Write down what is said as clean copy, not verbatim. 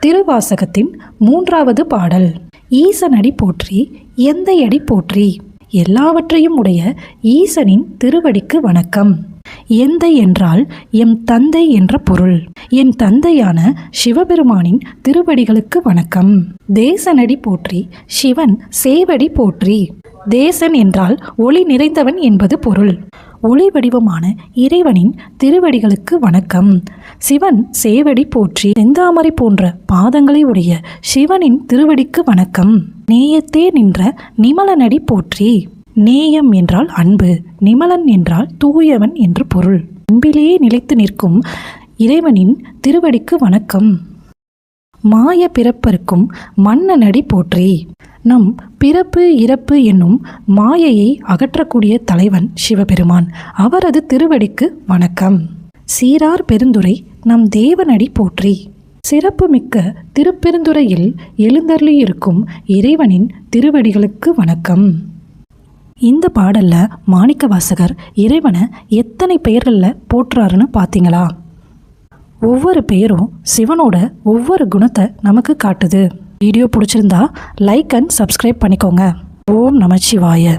திருவாசகத்தின் 3வது பாடல். ஈசனடி போற்றி எந்தையடி போற்றி. எல்லாவற்றையும் உடைய ஈசனின் திருவடிக்கு வணக்கம். எந்தை என்றால் எம் தந்தை என்ற பொருள். என் தந்தையான சிவபெருமானின் திருவடிகளுக்கு வணக்கம். தேசனடி போற்றி சிவன் சேவடி போற்றி. தேசன் என்றால் ஒளி நிறைந்தவன் என்பது பொருள். ஒளி வடிவமான இறைவனின் திருவடிகளுக்கு வணக்கம். சிவன் சேவடி போற்றி. செந்தாமரை போன்ற பாதங்களை உடைய சிவனின் திருவடிக்கு வணக்கம். நேயத்தே நின்ற நிமலனடி போற்றி. நேயம் என்றால் அன்பு, நிமலன் என்றால் தூயவன் என்று பொருள். அன்பிலேயே நிலைத்து நிற்கும் இறைவனின் திருவடிக்கு வணக்கம். மாய பிறப்பருக்கும் மன்னனடி போற்றி. நம் பிறப்பு இறப்பு என்னும் மாயையை அகற்றக்கூடிய தலைவன் சிவபெருமான். அவரது திருவடிக்கு வணக்கம். சீரார் பெருந்துரை நம் தேவனடி போற்றி. சிறப்புமிக்க திருப்பெருந்துறையில் எழுந்தருளியிருக்கும் இறைவனின் திருவடிகளுக்கு வணக்கம். இந்த பாடல்ல மாணிக்கவாசகர் இறைவனை எத்தனை பெயர்களில் போற்றுறாருன்னு பார்த்தீங்களா? ஒவ்வொரு பெயரும் சிவனோட ஒவ்வொரு குணத்தை நமக்கு காட்டுது. வீடியோ பிடிச்சிருந்தா லைக் அண்ட் சப்ஸ்கிரைப் பண்ணிக்கோங்க. ஓம் நமச்சிவாய.